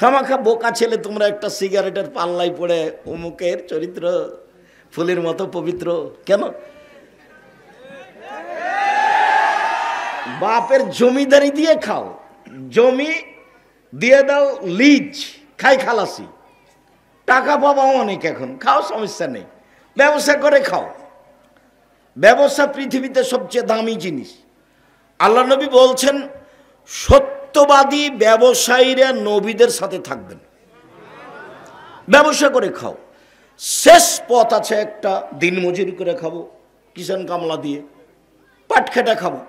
খামাখা বোকা ছেলে তোমরা একটা সিগারেটের পাল্লায় পড়ে অমুকের চরিত্র ফুলের মতো পবিত্র কেন? বাপের জমিদারি দিয়ে খাও, জমি দিয়ে দাও লিজ, খাই খালাসি, টাকা পাবাও অনেক, এখন খাও, সমস্যা নেই, ব্যবসা করে খাও। ব্যবসা পৃথিবীতে সবচেয়ে দামি জিনিস। আল্লাহ নবী বলছেন সত্যবাদী ব্যবসায়ীরা নবীদের সাথে থাকবেন। ব্যবসা করে খাও। শেষ পথ আছে একটা, দিন মজুরি করে খাবো, কিষান কামলা দিয়ে পাট খেটা খাবো।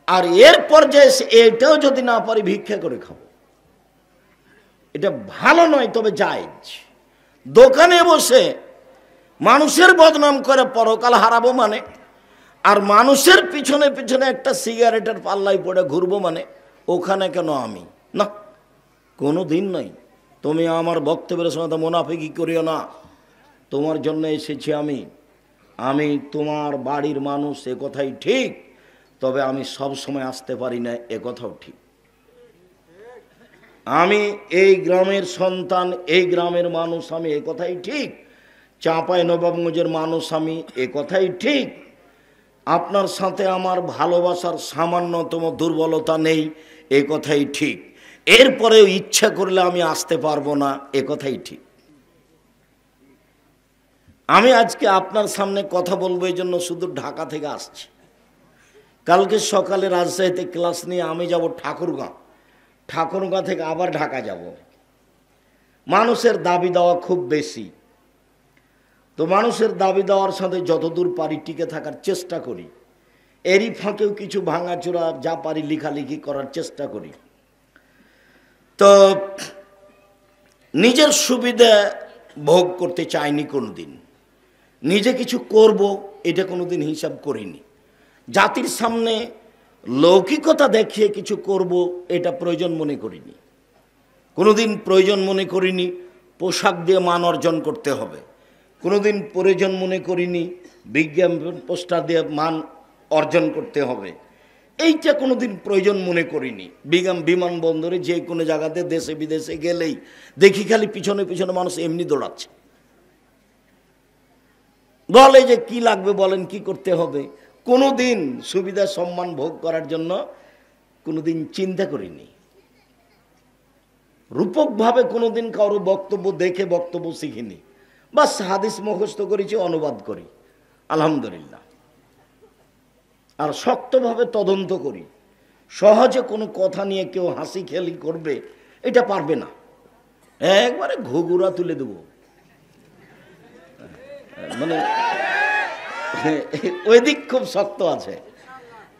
আর এর পর্যায়ে এটাও যদি না পারি ভিক্ষা করে খাবো। এটা ভালো নয়, তবে জায়েজ। দোকানে বসে মানুষের বদনাম করে পরকাল হারাবো মানে, আর মানুষের পিছনে পিছনে একটা সিগারেটের পাল্লায় পড়ে ঘুরবো মানে, ওখানে কেন আমি? না, কোনো দিন নয়। তুমি আমার বক্তব্যের সময় তো মুনাফিকি করিও না। তোমার জন্য এসেছি আমি তোমার বাড়ির মানুষ, এ কথাই ঠিক, তবে আমি সব সময় আসতে পারি না, এ কথাও ঠিক। আমি এই গ্রামের সন্তান, এই গ্রামের মানুষ আমি, এ কথাই ঠিক। চাঁপাই নবাবগঞ্জের মানুষ আমি, এ কথাই ঠিক। আপনার সাথে আমার ভালোবাসার সামান্যতম দুর্বলতা নেই, এ কথাই ঠিক। এরপরেও ইচ্ছা করলে আমি আসতে পারবো না, এ কথাই ঠিক। আমি আজকে আপনার সামনে কথা বলবো এই জন্য শুধু ঢাকা থেকে আসছি। কালকে সকালে রাজশাহীতে ক্লাস নিয়ে আমি যাব ঠাকুরগাঁ, ঠাকুরগাঁ থেকে আবার ঢাকা যাব। মানুষের দাবি দেওয়া খুব বেশি, তো মানুষের দাবি দেওয়ার সাথে যতদূর পারি টিকে থাকার চেষ্টা করি। এরই ফাঁকেও কিছু ভাঙাচোরা যা পারি লেখালেখি করার চেষ্টা করি। তো নিজের সুবিধা ভোগ করতে চাইনি কোনোদিন, নিজে কিছু করব এটা কোনোদিন হিসাব করিনি। জাতির সামনে লৌকিকতা দেখিয়ে কিছু করব এটা প্রয়োজন মনে করিনি, কোনোদিন প্রয়োজন মনে করিনি। পোশাক দিয়ে মান অর্জন করতে হবে, কোনোদিন প্রয়োজন মনে করিনি। বিজ্ঞাপন পোস্টার দিয়ে মান অর্জন করতে হবে, এইটা কোনোদিন প্রয়োজন মনে করিনি। বিমানবন্দরে যে কোনো জায়গাতে দেশে বিদেশে গেলেই দেখি খালি পিছনে পিছনে মানুষ এমনি দৌড়াচ্ছে, বলে যে কি লাগবে বলেন, কি করতে হবে। কোনোদিন সুবিধা সম্মান ভোগ করার জন্য কোনোদিন চিন্তা করিনি। রূপকভাবে কোনোদিন কারো বক্তব্য দেখে বক্তব্য শিখিনি। বাস হাদিস মুখস্থ করেছি, অনুবাদ করি, আলহামদুলিল্লাহ। আর শক্তভাবে তদন্ত করি। সহজে কোনো কথা নিয়ে কেউ হাসি খেলি করবে, এটা পারবে না, একবারে ঘুঘুরা তুলে দেব। মানে ওই দিক খুব শক্ত আছে,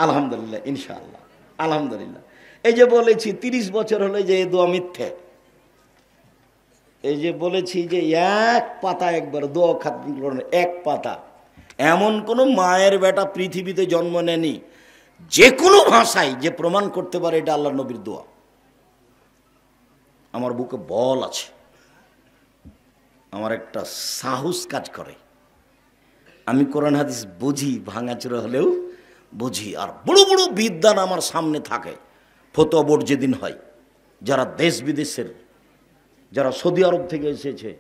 আলহামদুলিল্লাহ, ইনশাআল্লাহ, আলহামদুলিল্লাহ। এই যে বলেছি 30 বছর হলে যে দোয়া মিথ্যে, এই যে বলেছি যে এক পাতা একবার দোয়া খাতম করুন, এক পাতা। এমন কোনো মায়ের বেটা পৃথিবীতে জন্ম নেয়নি যে কোনো ভাষায় যে প্রমাণ করতে পারে এটা আল্লাহ নবীর দোয়া। আমার বুকে বল আছে, আমার একটা সাহস কাজ করে। আমি কোরআন হাদিস বুঝি, ভাঙাচোরা হলেও বুঝি। আর বড় বড় বিদ্বান আমার সামনে থাকে। ফতোয়া বোর্ড যেদিন হয়, যারা দেশ বিদেশের, যারা সৌদি আরব থেকে এসেছে,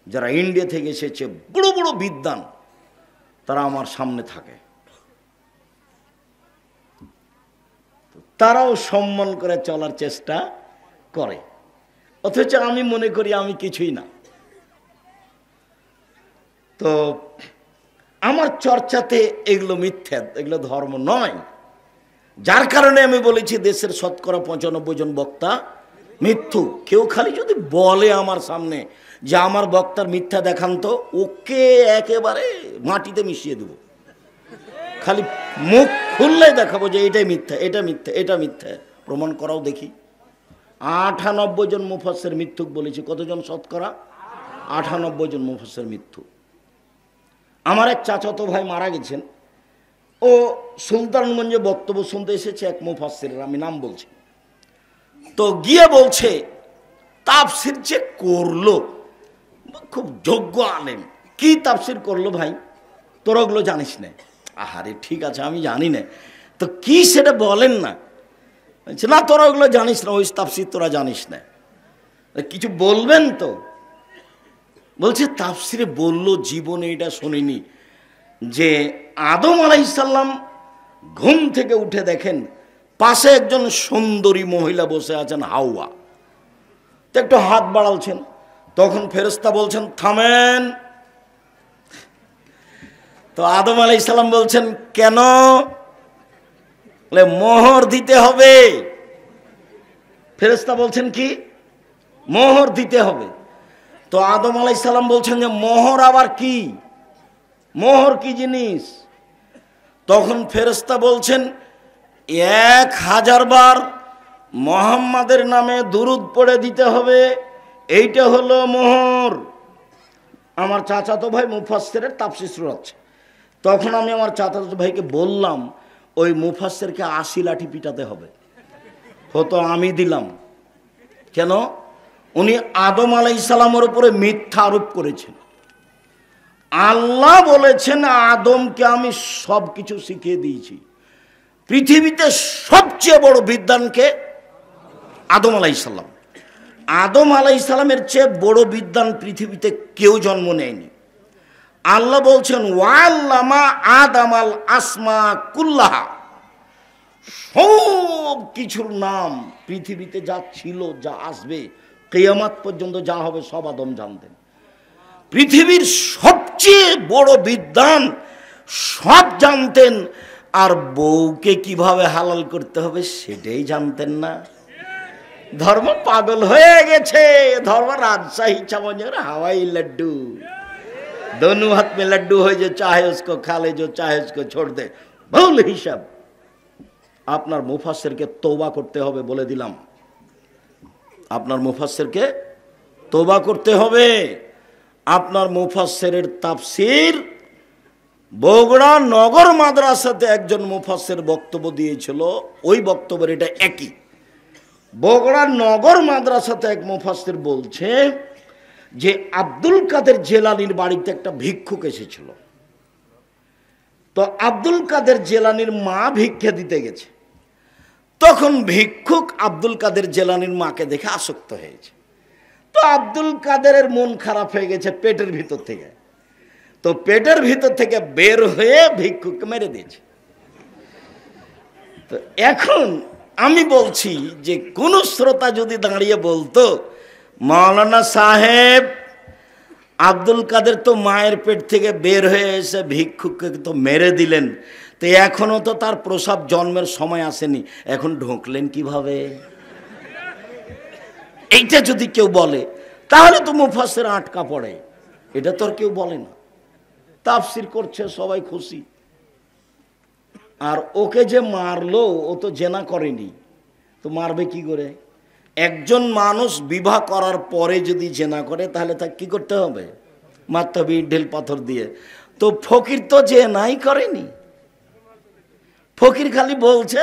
যারা ইন্ডিয়া থেকে এসেছে, বড় বড় বিদ্বান, তারা আমার সামনে থাকে। তারাও সম্মান করে চলার চেষ্টা করে, অথচ আমি মনে করি আমি কিছুই না। তো আমার চর্চাতে এগুলো মিথ্যা, এগুলো ধর্ম নয়। যার কারণে আমি বলেছি দেশের শতকরা 95 জন বক্তা মিথ্যু। কেউ খালি যদি বলে আমার সামনে যে আমার বক্তার মিথ্যা দেখান, তো ওকে একেবারে মাটিতে মিশিয়ে দেব। খালি মুখ খুললেই দেখাবো যে এটাই মিথ্যা, এটা মিথ্যা, এটা মিথ্যা, প্রমাণ করাও দেখি। 98 জন মুফাসসির মিথ্যুক বলেছি। কতজন শতকরা? 98 জন মুফাসসির মিথ্যুক। আমার এক চাচাতো ভাই মারা গেছেন, ও সুলতানগঞ্জে বক্তব্য শুনতে এসেছে এক মুফাসসিরের, আমি নাম বলছি। তো গিয়ে বলছে তাফসির যে করলো, খুব যোগ্য আলেম, কি তাফসির করলো ভাই, তোরা ওগুলো জানিস না? আহারে ঠিক আছে, আমি জানি না, তো কি সেটা বলেন না। না তোরা ওগুলো জানিস না, ওই তাফসির তোরা জানিস না। কিছু বলবেন তো? বলছে তাফসিরে বলল, জীবনে এটা শুনিনি, যে আদম আলাইহিস সালাম ঘুম থেকে উঠে দেখেন পাশে একজন সুন্দরী মহিলা বসে আছেন, হাওয়া। তো একটু হাত বাড়ালছেন, তখন ফেরেশতা বলছেন থামেন। তো আদম আলাইহিস সালাম বলছেন কেন? বলে মোহর দিতে হবে। ফেরেশতা বলছেন কি? মোহর দিতে হবে। তো আদম আলাইহিস সালাম বলছেন যে মোহর আবার কি? মোহর কি জিনিস? তখন ফেরেশতা বলছেন 1000 বার মুহাম্মাদের নামে দুরূদ পড়ে দিতে হবে, এইটা হলো মোহর। আমার চাচাতো ভাই মুফাসসিরের তাফসীর শোনাচ্ছে। তখন আমি আমার চাচাতো ভাইকে বললাম ওই মুফাসসিরকে 80 লাঠি পিটাতে হবে। হতো আমি দিলাম। কেন? উনি আদম আলাইহিস সালামের উপরে মিথ্যা আরোপ করেছেন। আল্লাহ বলেছেন আদমকে আমি সব কিছু শিখিয়ে দিয়েছি। পৃথিবীতে সবচেয়ে বড় বিদ্বানকে? আদম আলাইহিস সালাম। আদম আলাইহিস সালামের চেয়ে বড় বিদ্বান পৃথিবীতে কেউ জন্ম নেয়নি। আল্লাহ বলছেন ওয়াল্লামা আদামাল আসমা কুল্লাহা, সব কিছুর নাম পৃথিবীতে যা ছিল, যা আসবে, কিয়ামত পর্যন্ত যা হবে সব আদম জানতেন। পৃথিবীর সবচেয়ে বড় বিদ্বান, সব জানতেন, আর বউকে কিভাবে হালাল করতে হবে সেটাই জানতেন না। ধর্ম পাগল হয়ে গেছে। ধর্ম রাজশাহী চামচের হাওয়াই লাড্ডু, दोनों हाथ में लड्डू हो जो चाहे उसको खा ले, जो चाहे उसको छोड़ दे। ভুল হিসাব। আপনার মুফাসসিরকে তওবা করতে হবে, বলে দিলাম। আপনার মুফাসসিরকে তওবা করতে হবে। আপনার মুফাসসিরের তাফসীর বগুড়া নগর মাদ্রাসাতে একজন মুফাসসির বক্তব্য দিয়েছিল, ওই বক্তব্যের এটা একই। বগুড়া নগর মাদ্রাসাতে এক মুফাসসির বলছে যে আব্দুল কাদের জেলানির বাড়িতে একটা ভিক্ষুক এসেছিল। তো আব্দুল কাদের জেলানির মা ভিক্ষা দিতে গেছে। তখন ভিক্ষুক আব্দুল কাদের জেলানির মাকে দেখে আসক্ত হয়েছে। তো আব্দুল কাদেরের মন খারাপ হয়ে গেছে পেটের ভিতর থেকে। তো পেটের ভিতর থেকে বের হয়ে ভিক্ষুককে মেরে দিয়েছে। তো এখন আমি বলছি যে কোন শ্রোতা যদি দাঁড়িয়ে বলতো মাওলানা সাহেব আব্দুল কাদের তো মায়ের পেট থেকে বের হয়ে এসে ভিক্ষুককে তো মেরে দিলেন, তো এখনো তো তার প্রসব জন্মের সময় আসেনি, এখন ঢুকলেন কিভাবে? এইটা যদি কেউ বলে তাহলে তো মুফাসসির আটকা পড়ে। এটা তো আর কেউ বলে না। তাফসীর করছে সবাই খুশি। আর ওকে যে মারলো ও তো জেনা করেনি, তো মারবে কি করে? একজন মানুষ বিবাহ করার পরে যদি জেনা করে তাহলে তাকে কি করতে হবে? মারতে হবে ইট ঢিল পাথর দিয়ে। তো ফকির তো জেনাই করেনি। ফকির খালি বলছে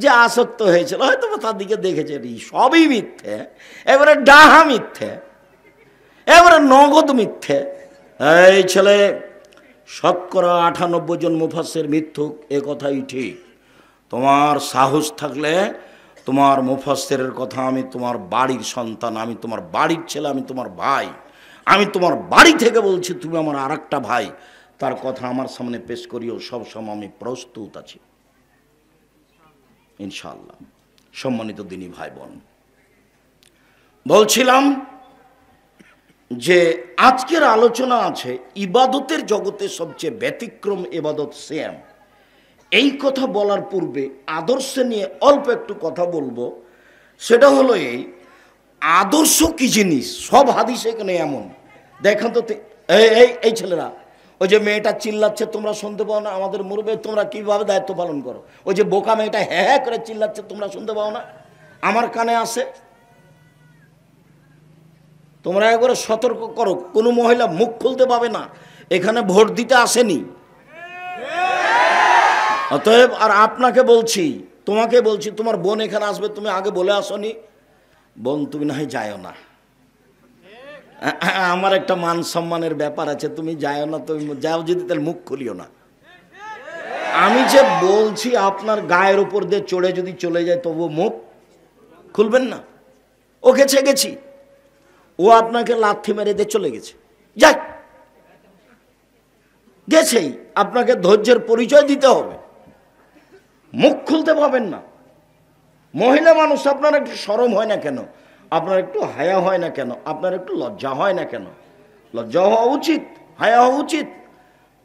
যে আসক্ত হয়েছিল, হয়তো তার দিকে দেখেছে। সবই মিথ্যে, এবারে ডাহা মিথ্যে, এবারে নগদ মিথ্যে। এই ছেলে, 98 জন মুফাসসির মিথ্যুক, এ কথাই ঠিক। তোমার সাহস থাকলে তোমার মুফাসসিরের কথা, আমি তোমার বাড়ির সন্তান, আমি তোমার বাড়ির ছেলে, আমি তোমার ভাই, আমি তোমার বাড়ি থেকে বলছি তুমি আমার আরেকটা ভাই, তার কথা আমার সামনে পেশ করিও, সব সময় আমি প্রস্তুত আছি ইনশাআল্লাহ। সম্মানিত দিনী ভাই বোন, বলছিলাম যে আজকের আলোচনা আছে ইবাদতের জগতে সবচেয়ে ব্যতিক্রম ইবাদত সিয়াম। এই কথা বলার পূর্বে আদর্শ নিয়ে অল্প একটু কথা বলবো। সেটা হলো এই আদর্শ কি জিনিস। সব হাদিস এখানে এমন দেখেন তো। এই ছেলেরা, ওই যে মেয়েটা চিল্লাচ্ছে তোমরা শুনতে পাও না? আমাদের মুরব্বি, তোমরা কিভাবে দায়িত্ব পালন করো? ওই যে বোকা মেয়েটা হ্যাঁ হ্যাঁ করে চিল্লাচ্ছে তোমরা শুনতে পাও না? আমার কানে আসে। তোমরা একবারে সতর্ক করো, কোনো মহিলা মুখ খুলতে পাবে না, এখানে ভোট দিতে আসেনি। অতএব আর আপনাকে বলছি, তোমাকে বলছি, তোমার বোন এখানে আসবে, তুমি আগে বলে আসনি, বোন তুমি না হয় যাও না, আমার একটা মান সম্মানের ব্যাপার আছে, তুমি যাও না। তুমি যাও যদি, তাহলে মুখ খুলিও না। আমি যে বলছি আপনার গায়ের উপর দিয়ে চড়ে যদি চলে যায় তবু মুখ খুলবেন না। ওকে ছেগেছি, ও আপনাকে লাথি মেরে দিয়ে চলে গেছে, যাক গেছেই, আপনাকে ধৈর্যের পরিচয় দিতে হবে, মুখ খুলতে পাবেন না। মহিলা মানুষ, আপনার একটু শরম হয় না কেন? আপনার একটু হায়া হয় না কেন? আপনার একটু লজ্জা হয় না কেন? লজ্জা হওয়া উচিত, হায়া হওয়া উচিত।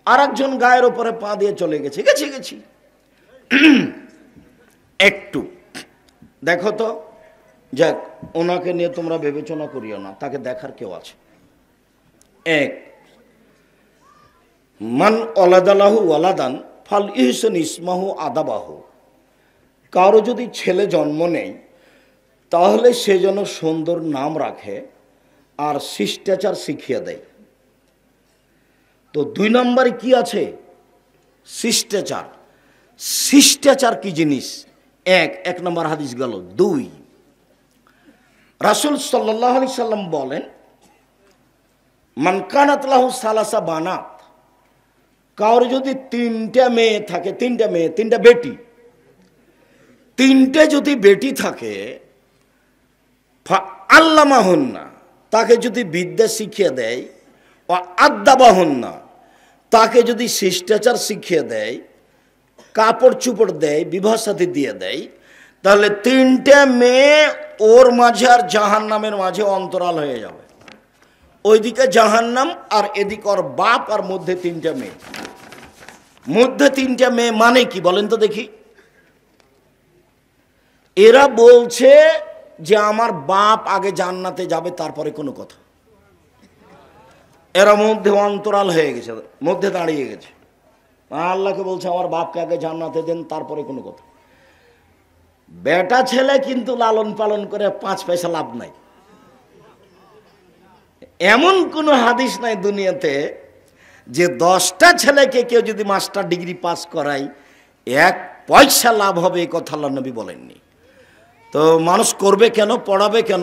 আর একজন গায়ের ওপরে পা দিয়ে চলে গেছে, গেছি একটু দেখো তো, যাক ওনাকে নিয়ে তোমরা বিবেচনা করিও না, তাকে দেখার কেউ আছে। এক, মান অলাদালাহু ওয়ালাদান ফাল ইহসান ইসমাহু আদাবাহু, কারো যদি ছেলে জন্ম নেয় তাহলে সে যেন সুন্দর নাম রাখে আর শিষ্টাচার শিখিয়ে দেয়। তো 2 নম্বরে কি আছে? শিষ্টাচার। শিষ্টাচার কি জিনিস? এক নম্বর হাদিস গেল। 2, রাসূল সাল্লাল্লাহু আলাইহি সাল্লাম বলেন, মান কানাত লাহু সালাসা বানাত, কারো যদি 3টা মেয়ে থাকে, 3টা বেটি, 3টে যদি বেটি থাকে, আল্লামাহুন্না, তাকে যদি বিদ্যা শিখিয়ে দেয়, ও আদ্দাবাহুন্না, তাকে যদি শিষ্টাচার শিখিয়ে দেয়, কাপড় চুপড় দেয়, বিবাহ সাথী দিয়ে দেয়, তাহলে 3টে মেয়ে ওর মাঝে আর জাহান্নামের মাঝে অন্তরাল হয়ে যাবে। ওইদিকে জাহান্নাম আর এদিকে ওর বাপ, আর মধ্যে 3টে মেয়ে। মধ্যে 3টে মেয়ে মানে কি বলেন তো দেখি? এরা বলছে যে আমার বাপ আগে জান্নাতে যাবে, তারপরে কোনো কথা। এরা মধ্যে অন্তরাল হয়ে গেছে, মধ্যে দাঁড়িয়ে গেছে। আল্লাহকে বলছে আমার বাপকে আগে জান্নাতে দেন, তারপরে কোনো কথা। বেটা ছেলে কিন্তু লালন পালন করে 5 পয়সা লাভ নাই। এমন কোনো হাদিস নাই দুনিয়াতে যে 10টা ছেলেকে কেউ যদি মাস্টার ডিগ্রি পাস করায় 1 পয়সা লাভ হবে, এই কথা আল্লাহ নবী বলেননি। তো মানুষ করবে কেন, পড়াবে কেন?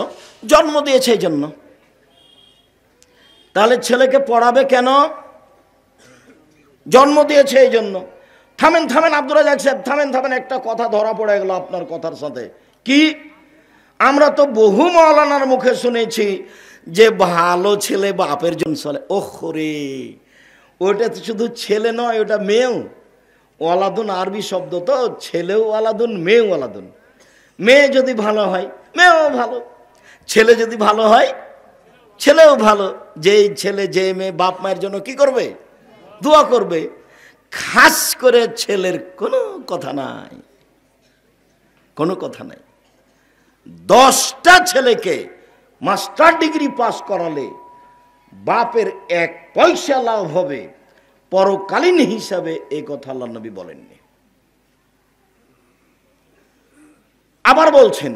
জন্ম দিয়েছে এই জন্য। তাহলে ছেলেকে পড়াবে কেন? জন্ম দিয়েছে এই জন্য। থামেন আব্দুর রাজ্জাক সাহেব, থামেন, একটা কথা ধরা পড়ে গেল আপনার কথার সাথে। কি? আমরা তো বহু মাওলানার মুখে শুনেছি যে ভালো ছেলে বাপের জন্য চলে। ওরে, ওটা তো শুধু ছেলে নয়, ওটা মেয়েও। ওয়ালাদুন আরবি শব্দ তো, ছেলেও ওয়ালাদুন, মেয়েও ওয়ালাদুন। মেয়ে যদি ভালো হয় মেয়েও ভালো, ছেলে যদি ভালো হয় ছেলেও ভালো। যেই ছেলে যে মেয়ে বাপ মায়ের জন্য কি করবে? দোয়া করবে। খাস করে ছেলের কোনো কথা নাই, কোনো কথা নাই। 10টা ছেলেকে মাস্টার ডিগ্রি পাস করালে বাপের 1 পয়সা লাভ হবে পরকালীন হিসাবে, এই কথা আল্লাহ নবী বলেননি। আবার বলছেন